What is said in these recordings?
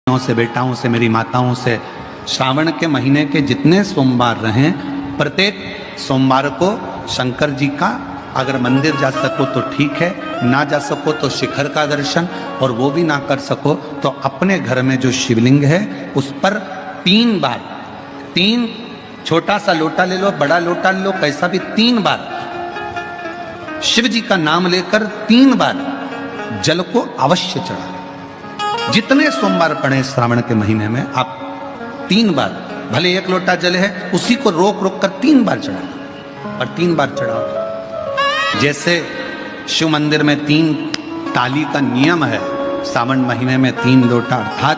से, बेटाओं से, मेरी माताओं से श्रावण के महीने के जितने सोमवार रहें, प्रत्येक सोमवार को शंकर जी का अगर मंदिर जा सको तो ठीक है, ना जा सको तो शिखर का दर्शन, और वो भी ना कर सको तो अपने घर में जो शिवलिंग है उस पर 3 बार, 3 छोटा सा लोटा ले लो, बड़ा लोटा ले लो, कैसा भी 3 बार शिव जी का नाम लेकर 3 बार जल को अवश्य चढ़ा। जितने सोमवार पड़े श्रावण के महीने में आप 3 बार, भले 1 लोटा जल है उसी को रोक रोक कर 3 बार चढ़ाओ, और 3 बार चढ़ाओ। जैसे शिव मंदिर में 3 ताली का नियम है, सावन महीने में 3 लोटा अर्थात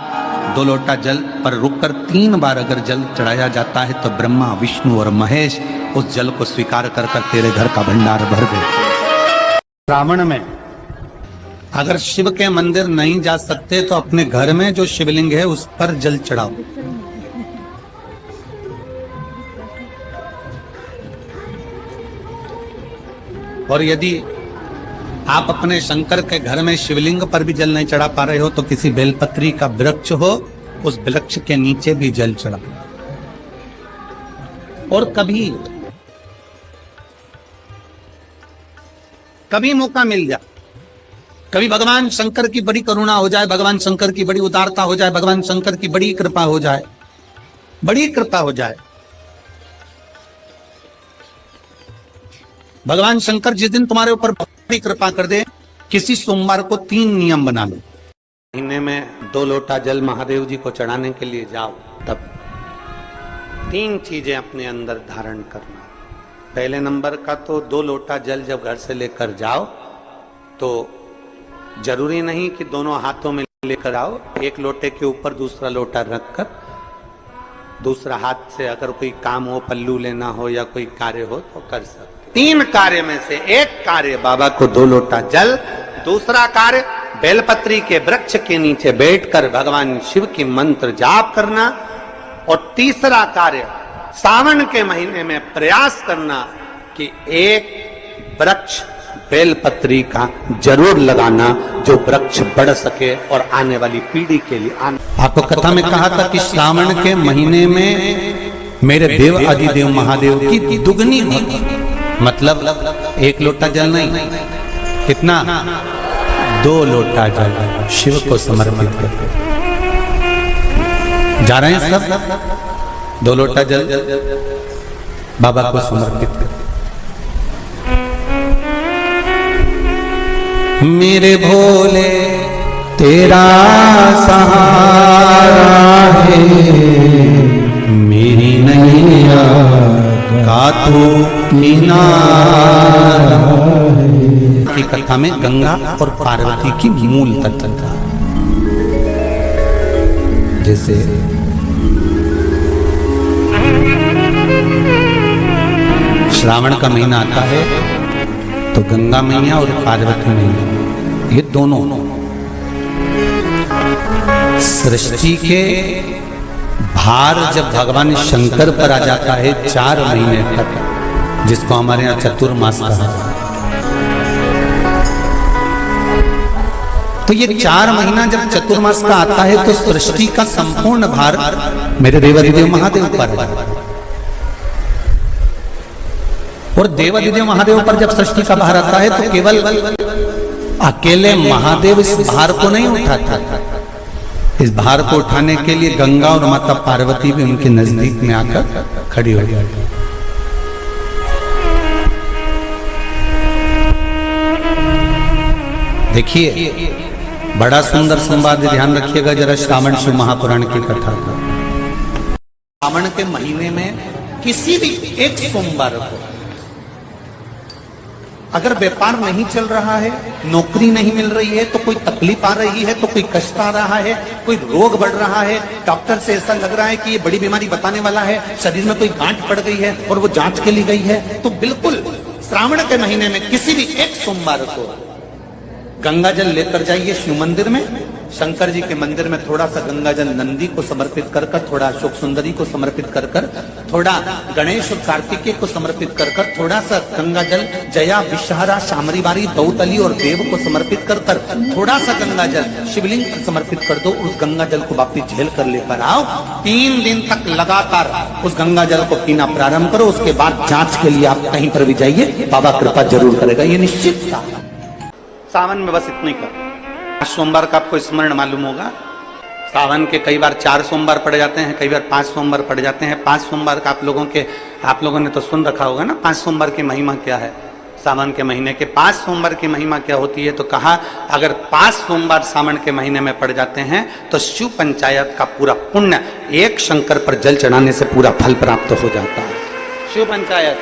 2 लोटा जल पर रुककर 3 बार अगर जल चढ़ाया जाता है तो ब्रह्मा, विष्णु और महेश उस जल को स्वीकार कर कर तेरे घर का भंडार भर दे। श्रावण में अगर शिव के मंदिर नहीं जा सकते तो अपने घर में जो शिवलिंग है उस पर जल चढ़ाओ। और यदि आप अपने शंकर के घर में शिवलिंग पर भी जल नहीं चढ़ा पा रहे हो तो किसी बेलपत्री का वृक्ष हो, उस वृक्ष के नीचे भी जल चढ़ाओ। और कभी मौका मिल जाए, कभी भगवान शंकर की बड़ी करुणा हो जाए, भगवान शंकर की बड़ी उदारता हो जाए, भगवान शंकर की बड़ी कृपा हो जाए, बड़ी कृपा हो जाए, भगवान शंकर जिस दिन तुम्हारे ऊपर बड़ी कृपा कर दे, किसी सोमवार को 3 नियम बना लो। महीने में 2 लोटा जल महादेव जी को चढ़ाने के लिए जाओ, तब 3 चीजें अपने अंदर धारण करना। पहले नंबर का तो 2 लोटा जल जब घर से लेकर जाओ तो जरूरी नहीं कि दोनों हाथों में लेकर आओ, 1 लोटे के ऊपर दूसरा लोटा रखकर दूसरा हाथ से अगर कोई काम हो, पल्लू लेना हो या कोई कार्य हो तो कर सकते। 3 कार्य में से एक कार्य बाबा को 2 लोटा जल, दूसरा कार्य बेलपत्री के वृक्ष के नीचे बैठकर भगवान शिव की मंत्र जाप करना, और तीसरा कार्य सावन के महीने में प्रयास करना कि एक वृक्ष बेलपत्री का जरूर लगाना जो वृक्ष बढ़ सके और आने वाली पीढ़ी के लिए आपको कथा में कहा था कि श्रावण के महीने में मेरे देव आदिदेव महादेव की दुगनी भक्ति, मतलब 1 लोटा जल नहीं, कितना 2 लोटा जल शिव को समर्पित करते। जा रहे हैं सब, 2 लोटा जल बाबा को समर्पित करते। मेरे भोले तेरा सहारा है, मेरी नैया का तू किनारा है। की कथा में गंगा और पार्वती की मूल तत्वता, जैसे श्रावण का महीना आता है तो गंगा मैया और पार्वती मैया ये दोनों सृष्टि के भार जब भगवान शंकर पर आ जाता है 4 महीने तक, जिसको हमारे यहाँ चतुर्मास कहा, तो ये 4 महीना जब चतुर्मास का आता है तो सृष्टि का संपूर्ण भार मेरे देवादिदेव महादेव पर है। और देवादिदेव महादेव पर जब सृष्टि का भार आता है तो केवल अकेले महादेव इस भार को नहीं उठाता, इस भार को उठाने के लिए गंगा और माता पार्वती भी उनके नजदीक में आकर खड़ी हो जाती। देखिए बड़ा सुंदर संवाद, ध्यान रखिएगा जरा श्रावण शिव महापुराण की कथा का। श्रावण के महीने में किसी भी एक सोमवार को अगर व्यापार नहीं चल रहा है, नौकरी नहीं मिल रही है, तो कोई तकलीफ आ रही है, तो कोई कष्ट आ रहा है, कोई रोग बढ़ रहा है, डॉक्टर से ऐसा लग रहा है कि ये बड़ी बीमारी बताने वाला है, शरीर में कोई गांठ पड़ गई है और वो जांच के लिए गई है, तो बिल्कुल श्रावण के महीने में किसी भी एक सोमवार को गंगा जल लेकर जाइए शिव मंदिर में, शंकर जी के मंदिर में थोड़ा सा गंगा जल नंदी को समर्पित कर कर, थोड़ा अशोक सुंदरी को समर्पित कर कर, थोड़ा गणेश और कार्तिकेय को समर्पित कर कर, थोड़ा सा गंगा जल जया विषहरा शामरी बारी दौतली और देव को समर्पित कर कर, थोड़ा सा गंगा जल शिवलिंग को समर्पित कर दो। उस गंगा जल को वापिस झेल कर लेकर आओ। 3 दिन तक लगातार उस गंगा जल को पीना प्रारंभ करो। उसके बाद जांच के लिए आप कहीं पर भी जाइए, बाबा कृपा जरूर करेगा, ये निश्चित था। सावन में बस इतना ही करो। सोमवार का आपको स्मरण मालूम होगा, सावन के कई बार 4 सोमवार पड़ जाते हैं, कई बार 5 सोमवार पड़ जाते हैं। 5 सोमवार का आप लोगों ने तो सुन रखा होगा ना, 5 सोमवार की महिमा क्या है। सावन के महीने के 5 सोमवार की महिमा क्या होती है, तो कहा अगर 5 सोमवार सावन के महीने में पड़ जाते हैं तो शिव पंचायत का पूरा पुण्य एक शंकर पर जल चढ़ाने से पूरा फल प्राप्त हो जाता है। शिव पंचायत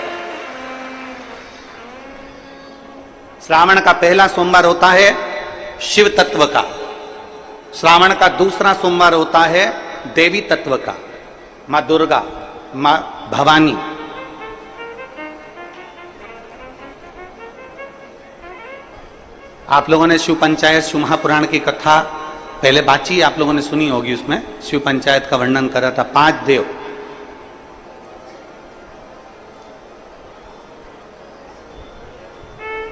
श्रावण का पहला सोमवार होता है शिव तत्व का, श्रावण का दूसरा सोमवार होता है देवी तत्व का, मां दुर्गा, मां भवानी। आप लोगों ने शिव पंचायत शिव महापुराण की कथा पहले बाची आप लोगों ने सुनी होगी, उसमें शिव पंचायत का वर्णन करा था। 5 देव,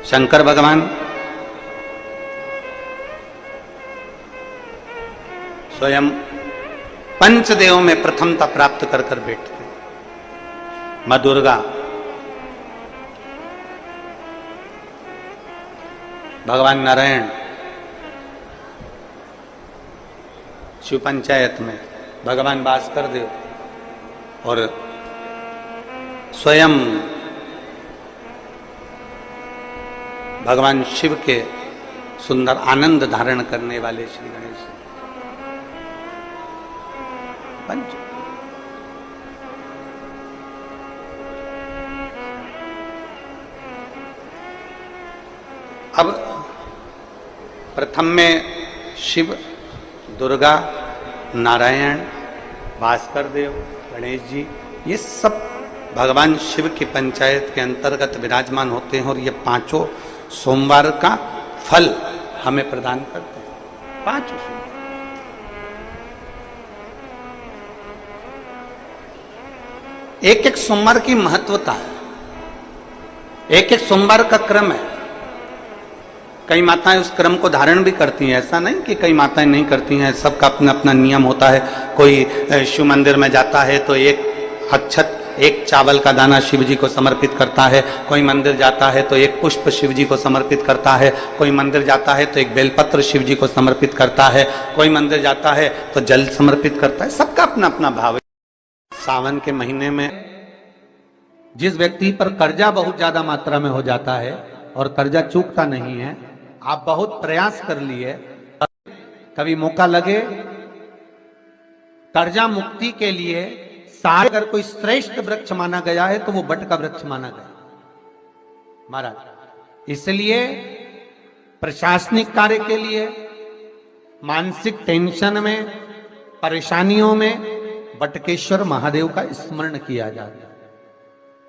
शंकर भगवान, स्वयं पंचदेवों में प्रथमता प्राप्त कर कर बैठते, मां दुर्गा, भगवान नारायण शिव पंचायत में, भगवान भास्कर देव और स्वयं भगवान शिव के सुंदर आनंद धारण करने वाले श्री गणेश पंच। अब प्रथम में शिव, दुर्गा, नारायण, भास्कर देव, गणेश जी, ये सब भगवान शिव की पंचायत के अंतर्गत विराजमान होते हैं और ये 5 सोमवार का फल हमें प्रदान करते हैं। 5 सोमवार एक सोमवार की महत्वता है, एक सोमवार का क्रम है। कई माताएं उस क्रम को धारण भी करती हैं, ऐसा नहीं कि कई माताएं नहीं करती हैं, सबका अपना अपना नियम होता है। कोई शिव मंदिर में जाता है तो एक अक्षत, एक चावल का दाना शिव जी को समर्पित करता है, कोई मंदिर जाता है तो एक पुष्प शिव जी को समर्पित करता है, कोई मंदिर जाता है तो एक बेलपत्र शिव जी को समर्पित करता है, कोई मंदिर जाता है तो जल समर्पित करता है, सबका अपना अपना भाव है। सावन के महीने में जिस व्यक्ति पर कर्जा बहुत ज्यादा मात्रा में हो जाता है और कर्जा चूकता नहीं है, आप बहुत प्रयास कर लिए, कभी मौका लगे कर्जा मुक्ति के लिए, अगर कोई श्रेष्ठ वृक्ष माना गया है तो वो बट का वृक्ष माना गया महाराज। इसलिए प्रशासनिक कार्य के लिए, मानसिक टेंशन में, परेशानियों में बटकेश्वर महादेव का स्मरण किया जाता है।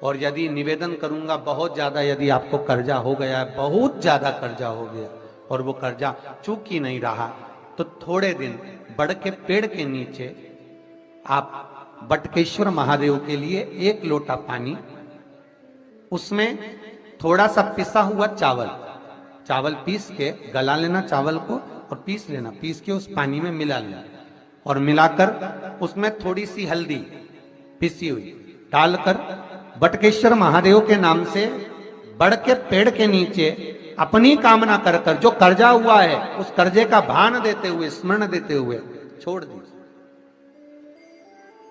और यदि निवेदन करूंगा, बहुत ज्यादा यदि आपको कर्जा हो गया है, बहुत ज्यादा कर्जा हो गया और वो कर्जा चूक ही नहीं रहा, तो थोड़े दिन बड़ के पेड़ के नीचे आप बटकेश्वर महादेव के लिए 1 लोटा पानी, उसमें थोड़ा सा पिसा हुआ चावल पीस के गला लेना चावल को और पीस लेना, पीस के उस पानी में मिला लेना और मिलाकर उसमें थोड़ी सी हल्दी पिसी हुई डालकर बटकेश्वर महादेव के नाम से बड़ के पेड़ के नीचे अपनी कामना कर कर जो कर्जा हुआ है उस कर्जे का भान देते हुए, स्मरण देते हुए छोड़ दीजिए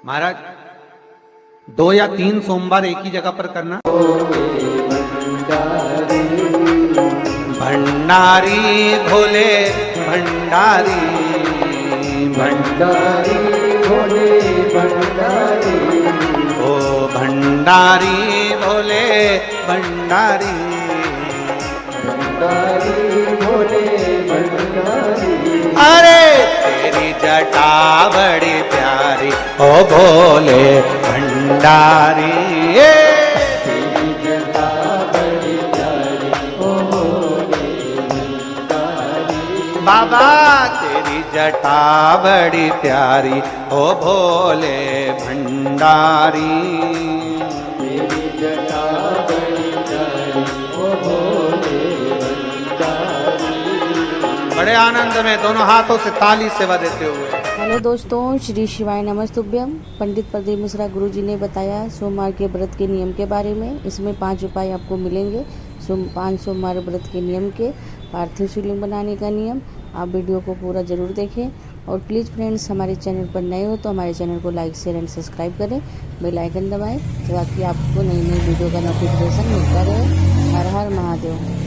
महाराज। 2 या 3 सोमवार एक ही जगह पर करना। भंडारी भोले भंडारी, भंडारी भोले भंडारी, ओ भंडारी भोले भंडारी, भंडारी भोले भंडारी। अरे तेरी जटा बड़ी प्यारी ओ भोले भंडारी, तेरी जटा बड़ी प्यारी ओ भोले भंडारी। बाबा तेरी जटा बड़ी प्यारी ओ भोले भंडारी। तेरी जटा बड़ी प्यारी ओ भोले भंडारी। बड़े आनंद में दोनों हाथों से ताली सेवा देते हुए। हेलो दोस्तों, श्री शिवाय नमस्तुभ्यम। पंडित प्रदीप मिश्रा गुरु जी ने बताया सोमवार के व्रत के नियम के बारे में। इसमें 5 उपाय आपको मिलेंगे 5 सोमवार व्रत के नियम के। पार्थिव शिवलिंग बनाने का नियम। आप वीडियो को पूरा ज़रूर देखें और प्लीज़ फ्रेंड्स, हमारे चैनल पर नए हो तो हमारे चैनल को लाइक शेयर एंड सब्सक्राइब करें, बेल आइकन दबाएं ताकि आपको नई नई वीडियो का नोटिफिकेशन मिलता रहे। हर हर महादेव।